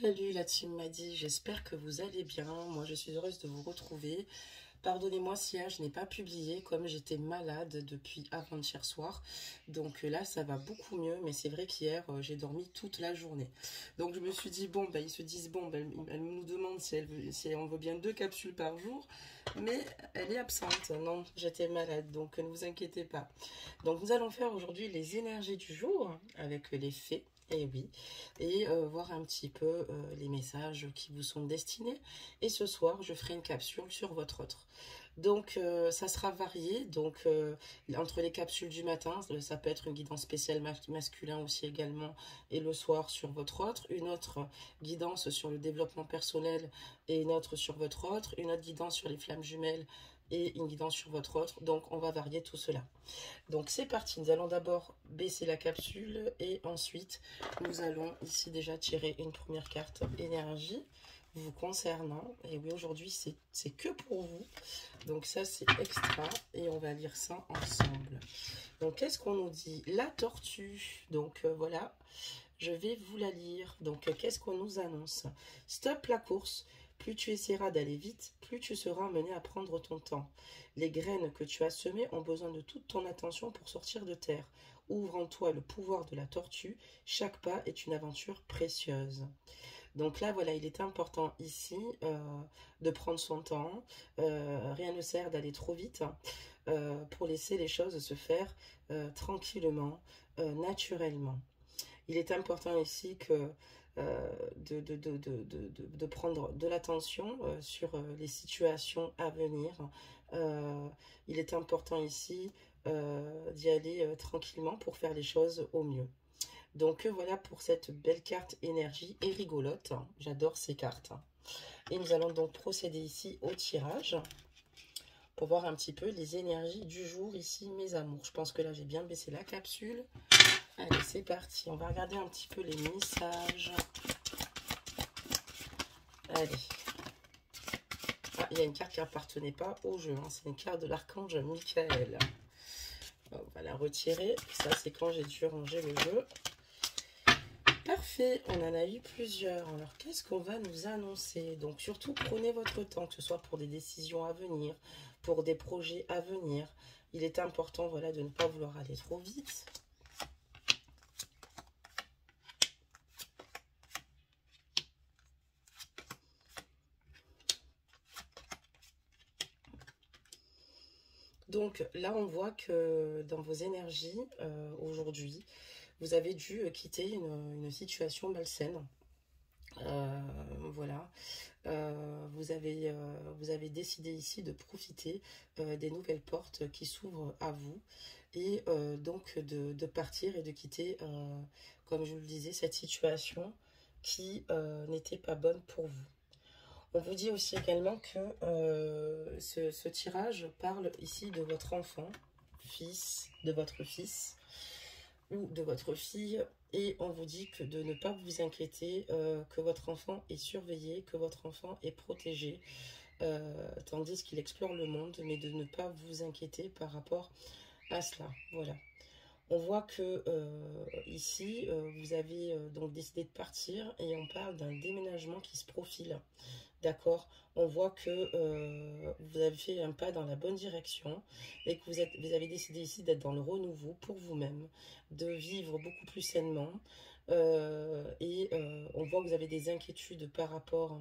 Salut la team Madi, j'espère que vous allez bien. Moi je suis heureuse de vous retrouver. Pardonnez-moi si je n'ai pas publié comme j'étais malade depuis avant-hier soir. Donc là ça va beaucoup mieux, mais c'est vrai qu'hier j'ai dormi toute la journée. Donc je me suis dit bon, ils se disent bon, elle nous demande si on veut bien 2 capsules par jour, mais elle est absente. Non, j'étais malade, donc ne vous inquiétez pas. Donc nous allons faire aujourd'hui les énergies du jour avec les fées. Et oui, et voir un petit peu les messages qui vous sont destinés. Et ce soir, je ferai une capsule sur votre autre. Donc, ça sera varié. Donc, entre les capsules du matin, ça peut être une guidance spéciale masculin aussi également. Et le soir sur votre autre. Une autre guidance sur le développement personnel et une autre sur votre autre. Une autre guidance sur les flammes jumelles et une guidance sur votre autre. Donc, on va varier tout cela. Donc c'est parti, nous allons d'abord baisser la capsule et ensuite nous allons ici déjà tirer une première carte énergie vous concernant. Et oui, aujourd'hui c'est que pour vous, donc ça c'est extra et on va lire ça ensemble. Donc qu'est-ce qu'on nous dit? La tortue, donc voilà, je vais vous la lire. Donc qu'est-ce qu'on nous annonce? Stop la course. Plus tu essaieras d'aller vite, plus tu seras mené à prendre ton temps. Les graines que tu as semées ont besoin de toute ton attention pour sortir de terre. Ouvre en toi le pouvoir de la tortue. Chaque pas est une aventure précieuse. Donc là, voilà, il est important ici de prendre son temps. Rien ne sert d'aller trop vite pour laisser les choses se faire tranquillement, naturellement. Il est important ici que de prendre de l'attention sur les situations à venir. Il est important ici d'y aller tranquillement pour faire les choses au mieux. Donc voilà pour cette belle carte énergie et rigolote. J'adore ces cartes. Et nous allons donc procéder ici au tirage pour voir un petit peu les énergies du jour ici, mes amours. Je pense que là, j'ai bien baissé la capsule. Allez, c'est parti. On va regarder un petit peu les messages. Allez. Ah, il y a une carte qui n'appartenait pas au jeu. Hein. C'est une carte de l'archange Michael. On va la retirer. Ça, c'est quand j'ai dû ranger le jeu. Parfait, on en a eu plusieurs. Alors, qu'est-ce qu'on va nous annoncer? Donc, surtout, prenez votre temps, que ce soit pour des décisions à venir, pour des projets à venir. Il est important, voilà, de ne pas vouloir aller trop vite. Donc, là, on voit que dans vos énergies, aujourd'hui, vous avez dû quitter une situation malsaine. Voilà, vous avez décidé ici de profiter des nouvelles portes qui s'ouvrent à vous et donc de partir et de quitter, comme je vous le disais, cette situation qui n'était pas bonne pour vous. On vous dit aussi également que ce tirage parle ici de votre enfant, de votre fils ou de votre fille, et on vous dit que de ne pas vous inquiéter, que votre enfant est surveillé, que votre enfant est protégé, tandis qu'il explore le monde, mais de ne pas vous inquiéter par rapport à cela. Voilà. On voit que ici, vous avez donc décidé de partir et on parle d'un déménagement qui se profile. D'accord, on voit que vous avez fait un pas dans la bonne direction et que vous avez décidé ici d'être dans le renouveau pour vous-même, de vivre beaucoup plus sainement. On voit que vous avez des inquiétudes par rapport,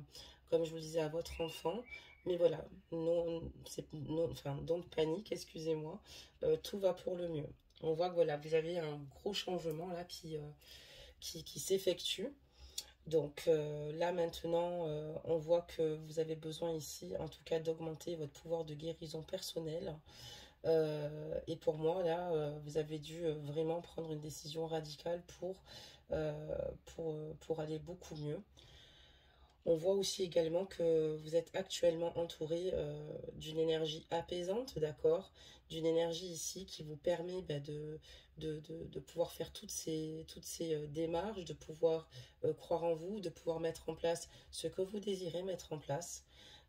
comme je vous le disais, à votre enfant. Mais voilà, don't panique, excusez-moi, tout va pour le mieux. On voit que voilà, vous avez un gros changement là qui s'effectue. Donc là maintenant, on voit que vous avez besoin ici, en tout cas, d'augmenter votre pouvoir de guérison personnelle. Et pour moi, là, vous avez dû vraiment prendre une décision radicale pour aller beaucoup mieux. On voit aussi également que vous êtes actuellement entouré d'une énergie apaisante, d'accord? D'une énergie ici qui vous permet de pouvoir faire toutes ces démarches, de pouvoir croire en vous, de pouvoir mettre en place ce que vous désirez mettre en place.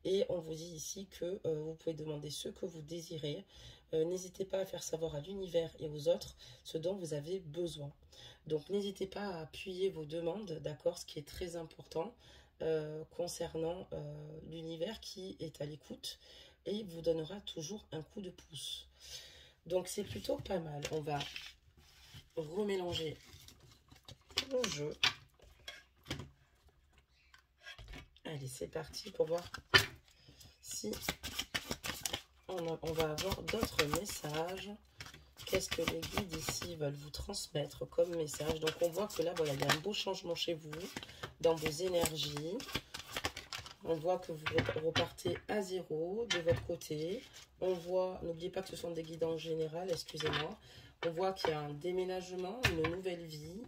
Et on vous dit ici que vous pouvez demander ce que vous désirez. N'hésitez pas à faire savoir à l'univers et aux autres ce dont vous avez besoin. Donc n'hésitez pas à appuyer vos demandes, d'accord, ce qui est très important concernant l'univers qui est à l'écoute et vous donnera toujours un coup de pouce. Donc c'est plutôt pas mal. On va remélanger le jeu. Allez, c'est parti pour voir si on va avoir d'autres messages. Qu'est-ce que les guides ici veulent vous transmettre comme message? Donc on voit que là, voilà, il y a un beau changement chez vous, dans vos énergies. On voit que vous repartez à zéro de votre côté. On voit, n'oubliez pas que ce sont des guides en général, excusez-moi. On voit qu'il y a un déménagement, une nouvelle vie.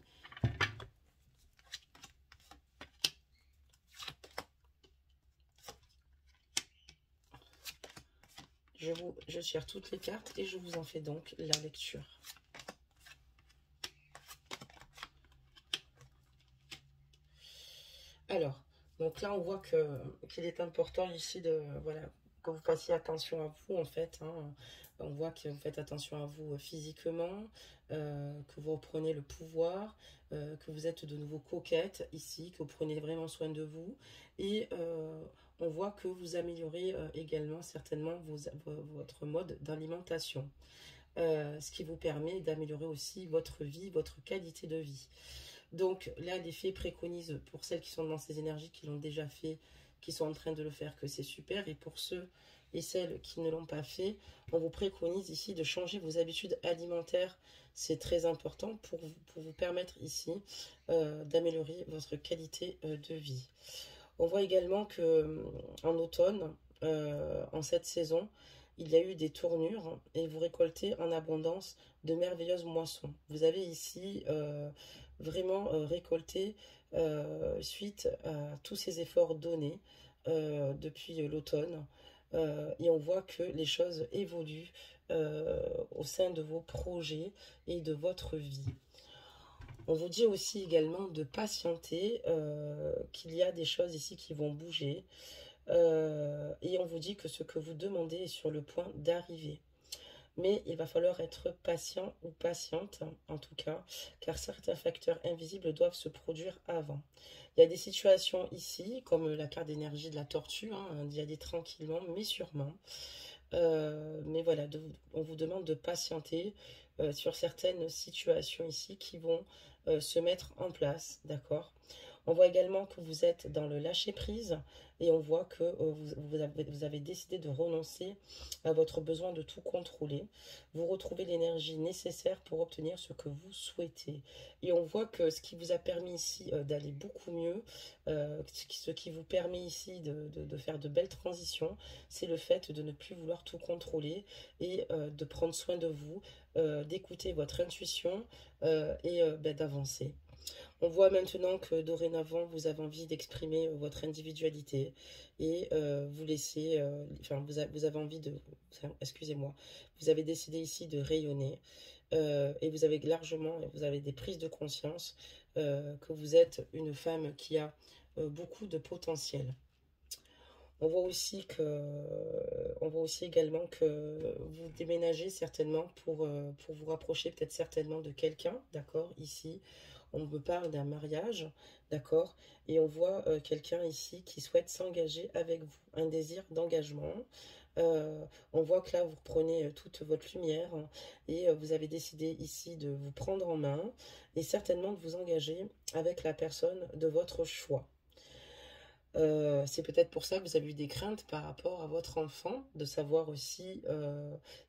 Je tire toutes les cartes et je vous en fais donc la lecture. Alors, donc là on voit qu'il est important ici de, voilà, que vous fassiez attention à vous en fait. Hein. On voit que vous faites attention à vous physiquement, que vous reprenez le pouvoir, que vous êtes de nouveau coquette ici, que vous prenez vraiment soin de vous. Et on voit que vous améliorez également certainement votre mode d'alimentation. Ce qui vous permet d'améliorer aussi votre vie, votre qualité de vie. Donc là, les fées préconisent pour celles qui sont dans ces énergies, qui l'ont déjà fait, qui sont en train de le faire, que c'est super. Et pour ceux et celles qui ne l'ont pas fait, on vous préconise ici de changer vos habitudes alimentaires. C'est très important pour vous permettre ici d'améliorer votre qualité de vie. On voit également que en automne, en cette saison, il y a eu des tournures et vous récoltez en abondance de merveilleuses moissons. Vous avez ici vraiment récolté suite à tous ces efforts donnés depuis l'automne. Et on voit que les choses évoluent au sein de vos projets et de votre vie. On vous dit aussi également de patienter, qu'il y a des choses ici qui vont bouger. Et on vous dit que ce que vous demandez est sur le point d'arriver. Mais il va falloir être patient ou patiente, en tout cas, car certains facteurs invisibles doivent se produire avant. Il y a des situations ici, comme la carte d'énergie de la tortue, hein, d'y aller tranquillement, mais sûrement. Mais voilà, on vous demande de patienter sur certaines situations ici qui vont se mettre en place, d'accord? On voit également que vous êtes dans le lâcher-prise et on voit que vous avez décidé de renoncer à votre besoin de tout contrôler. Vous retrouvez l'énergie nécessaire pour obtenir ce que vous souhaitez. Et on voit que ce qui vous a permis ici d'aller beaucoup mieux, ce qui vous permet ici de faire de belles transitions, c'est le fait de ne plus vouloir tout contrôler et de prendre soin de vous, d'écouter votre intuition et d'avancer. On voit maintenant que dorénavant, vous avez envie d'exprimer votre individualité et vous laissez, enfin, vous avez envie de, excusez-moi, vous avez décidé ici de rayonner et vous avez largement, vous avez des prises de conscience que vous êtes une femme qui a beaucoup de potentiel. On voit aussi également que vous déménagez certainement pour vous rapprocher peut-être certainement de quelqu'un, d'accord, ici. On me parle d'un mariage, d'accord, et on voit quelqu'un ici qui souhaite s'engager avec vous, un désir d'engagement. On voit que là, vous prenez toute votre lumière et vous avez décidé ici de vous prendre en main et certainement de vous engager avec la personne de votre choix. C'est peut-être pour ça que vous avez eu des craintes par rapport à votre enfant, de savoir aussi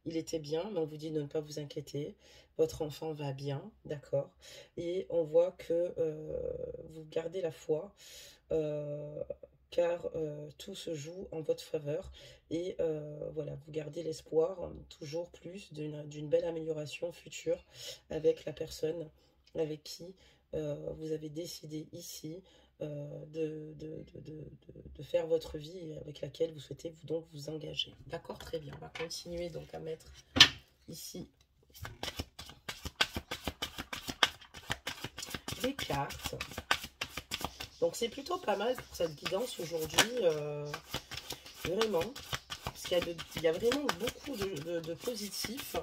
il était bien, mais on vous dit de ne pas vous inquiéter, votre enfant va bien, d'accord, et on voit que vous gardez la foi, car tout se joue en votre faveur, et voilà, vous gardez l'espoir toujours plus d'une belle amélioration future avec la personne avec qui vous avez décidé ici de faire votre vie et avec laquelle vous souhaitez donc vous engager. D'accord, très bien. On va continuer donc à mettre ici les cartes. Donc c'est plutôt pas mal pour cette guidance aujourd'hui. Vraiment. Parce qu'il y a vraiment beaucoup de positifs.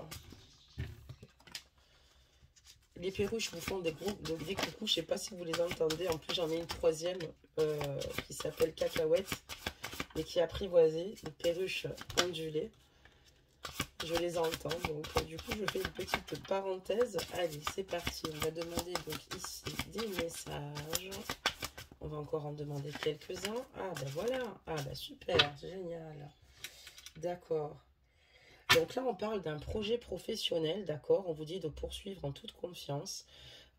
Les perruches vous font des coucous. Je sais pas si vous les entendez. En plus, j'en ai une troisième qui s'appelle Cacahuète et qui est apprivoisée. Une perruche ondulée. Je les entends. Donc, du coup, je fais une petite parenthèse. Allez, c'est parti. On va demander donc ici des messages. On va encore en demander quelques-uns. Ah, ben voilà. Ah, ben super. Génial. D'accord. Donc là, on parle d'un projet professionnel, d'accord? On vous dit de poursuivre en toute confiance,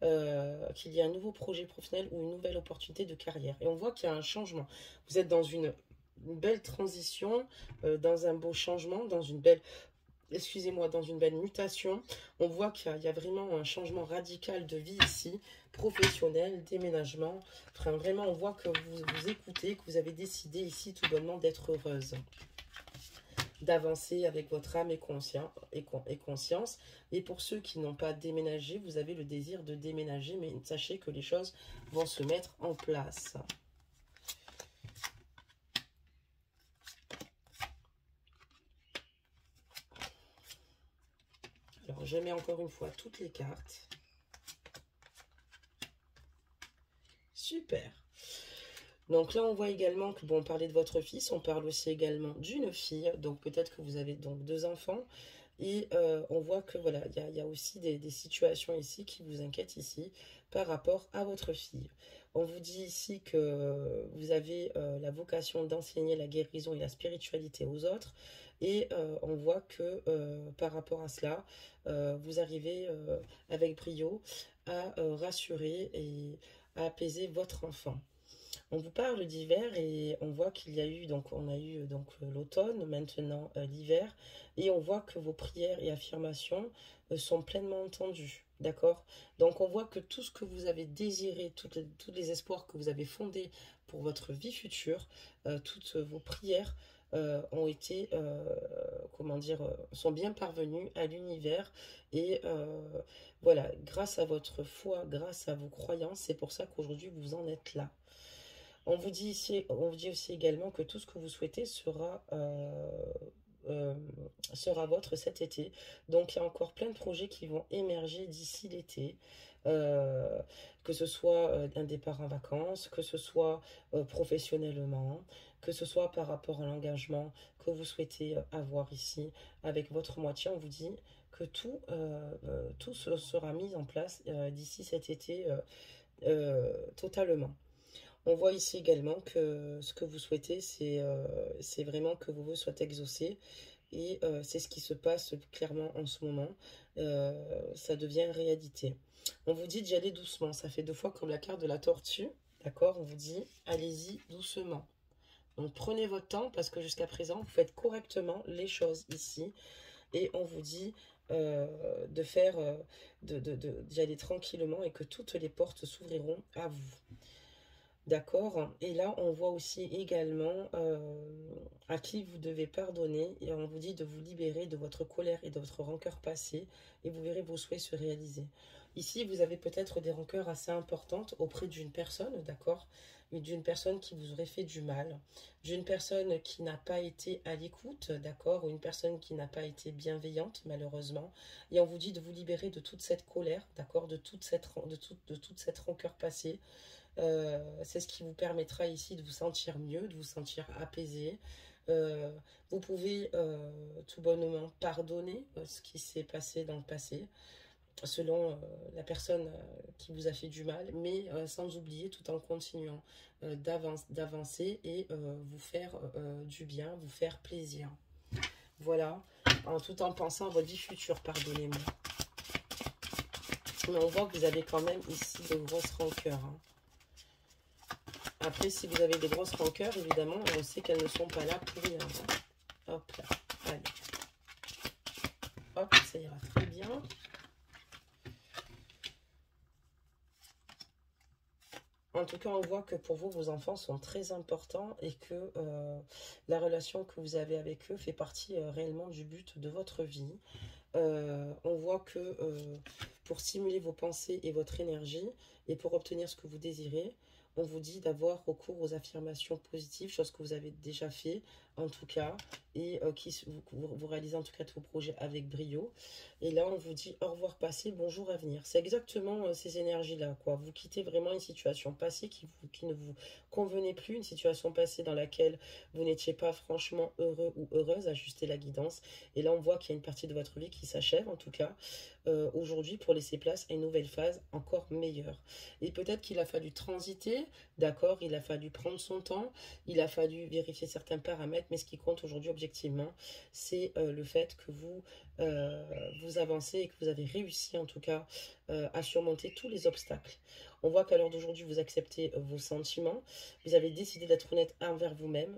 qu'il y a un nouveau projet professionnel ou une nouvelle opportunité de carrière. Et on voit qu'il y a un changement. Vous êtes dans une belle transition, dans un beau changement, dans une belle, excusez-moi, dans une belle mutation. On voit qu'il y a vraiment un changement radical de vie ici, professionnel, déménagement. Enfin, vraiment, on voit que vous écoutez, que vous avez décidé ici tout bonnement d'être heureuse, d'avancer avec votre âme et conscience. Et pour ceux qui n'ont pas déménagé, vous avez le désir de déménager, mais sachez que les choses vont se mettre en place. Alors, je mets encore une fois toutes les cartes. Super. Donc là, on voit également que, bon, on parlait de votre fils, on parle aussi également d'une fille. Donc peut-être que vous avez donc 2 enfants. Et on voit que voilà, il y a aussi des situations ici qui vous inquiètent ici par rapport à votre fille. On vous dit ici que vous avez la vocation d'enseigner la guérison et la spiritualité aux autres. Et on voit que par rapport à cela, vous arrivez avec brio à rassurer et à apaiser votre enfant. On vous parle d'hiver et on voit qu'il y a eu, donc on a eu donc l'automne, maintenant l'hiver, et on voit que vos prières et affirmations sont pleinement entendues, d'accord? Donc on voit que tout ce que vous avez désiré, tous les espoirs que vous avez fondés pour votre vie future, toutes vos prières ont été, comment dire, sont bien parvenues à l'univers et voilà, grâce à votre foi, grâce à vos croyances, c'est pour ça qu'aujourd'hui vous en êtes là. On vous dit ici, on vous dit aussi également que tout ce que vous souhaitez euh, sera votre cet été. Donc il y a encore plein de projets qui vont émerger d'ici l'été. Euh, que ce soit un départ en vacances, que ce soit professionnellement, que ce soit par rapport à l'engagement que vous souhaitez avoir ici avec votre moitié. On vous dit que tout sera mis en place d'ici cet été totalement. On voit ici également que ce que vous souhaitez, c'est vraiment que vos vœux soient exaucés. Et c'est ce qui se passe clairement en ce moment. Ça devient réalité. On vous dit d'y aller doucement. Ça fait 2 fois comme la carte de la tortue. D'accord? On vous dit, allez-y doucement. Donc prenez votre temps parce que jusqu'à présent, vous faites correctement les choses ici. Et on vous dit de faire, d'y aller tranquillement et que toutes les portes s'ouvriront à vous. D'accord. Et là, on voit aussi également à qui vous devez pardonner. Et on vous dit de vous libérer de votre colère et de votre rancœur passée. Et vous verrez vos souhaits se réaliser. Ici, vous avez peut-être des rancœurs assez importantes auprès d'une personne, d'accord? D'une personne qui vous aurait fait du mal. D'une personne qui n'a pas été à l'écoute, d'accord? Ou une personne qui n'a pas été bienveillante, malheureusement. Et on vous dit de vous libérer de toute cette colère, d'accord? De toute cette rancœur passée. C'est ce qui vous permettra ici de vous sentir mieux, de vous sentir apaisé. Euh, Vous pouvez tout bonnement pardonner ce qui s'est passé dans le passé, selon la personne qui vous a fait du mal, mais sans oublier tout en continuant d'avancer et vous faire du bien, vous faire plaisir. Voilà, tout en pensant à votre vie future, pardonnez-moi. Mais on voit que vous avez quand même ici de grosses rancœurs, hein. Après, si vous avez des grosses rancœurs, évidemment, on sait qu'elles ne sont pas là pour rien. Hop là, allez. Hop, ça ira très bien. En tout cas, on voit que pour vous, vos enfants sont très importants et que la relation que vous avez avec eux fait partie réellement du but de votre vie. On voit que pour stimuler vos pensées et votre énergie et pour obtenir ce que vous désirez, on vous dit d'avoir recours aux affirmations positives, chose que vous avez déjà fait en tout cas, et vous réalisez en tout cas tous vos projets avec brio. Et là, on vous dit au revoir passé, bonjour avenir. C'est exactement ces énergies-là, quoi. Vous quittez vraiment une situation passée qui ne vous convenait plus, une situation passée dans laquelle vous n'étiez pas franchement heureux ou heureuse, ajustez la guidance. Et là, on voit qu'il y a une partie de votre vie qui s'achève, en tout cas, aujourd'hui, pour laisser place à une nouvelle phase encore meilleure. Et peut-être qu'il a fallu transiter, d'accord, il a fallu prendre son temps, il a fallu vérifier certains paramètres, mais ce qui compte aujourd'hui objectivement, c'est le fait que vous avancez et que vous avez réussi en tout cas à surmonter tous les obstacles. On voit qu'à l'heure d'aujourd'hui, vous acceptez vos sentiments, vous avez décidé d'être honnête envers vous-même,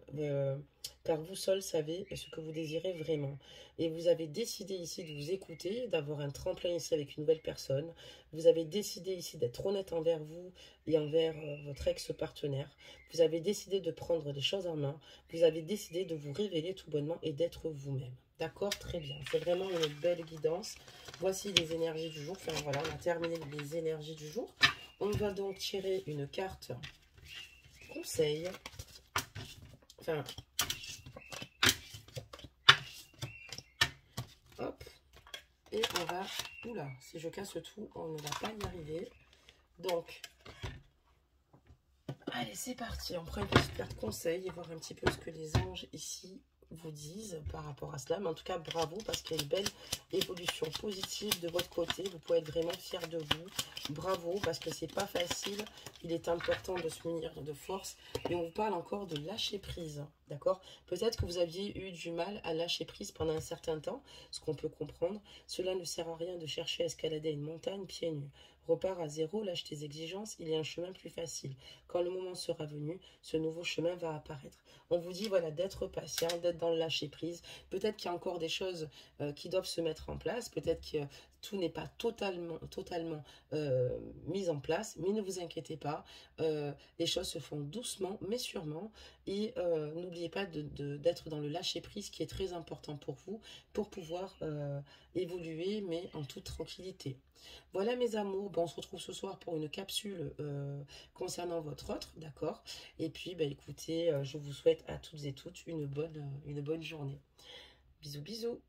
car vous seul savez ce que vous désirez vraiment. Et vous avez décidé ici de vous écouter, d'avoir un tremplin ici avec une nouvelle personne. Vous avez décidé ici d'être honnête envers vous et envers votre ex-partenaire. Vous avez décidé de prendre les choses en main. Vous avez décidé de vous révéler tout bonnement et d'être vous-même. D'accord, très bien. C'est vraiment une belle guidance. Voici les énergies du jour. Enfin voilà, on a terminé les énergies du jour. On va donc tirer une carte conseil. Enfin, hop. Et on va... Oula, si je casse tout, on ne va pas y arriver. Donc, allez, c'est parti. On prend une petite carte conseil et voir un petit peu ce que les anges ici vous disent par rapport à cela. Mais en tout cas, bravo parce qu'il y a une belle évolution positive de votre côté. Vous pouvez être vraiment fier de vous. Bravo parce que c'est pas facile. Il est important de se munir de force. Et on vous parle encore de lâcher prise. D'accord? Peut-être que vous aviez eu du mal à lâcher prise pendant un certain temps, ce qu'on peut comprendre. Cela ne sert à rien de chercher à escalader une montagne pieds nus. Repars à zéro, lâche tes exigences, il y a un chemin plus facile. Quand le moment sera venu, ce nouveau chemin va apparaître. On vous dit voilà d'être patient, d'être dans le lâcher prise. Peut-être qu'il y a encore des choses qui doivent se mettre en place. Peut-être que tout n'est pas totalement mis en place. Mais ne vous inquiétez pas. Les choses se font doucement, mais sûrement. Et n'oubliez pas d'être dans le lâcher prise qui est très important pour vous, pour pouvoir évoluer, mais en toute tranquillité. Voilà mes amours, bon, on se retrouve ce soir pour une capsule concernant votre autre, d'accord? Et puis, bah, écoutez, je vous souhaite à toutes et toutes une bonne journée. Bisous, bisous.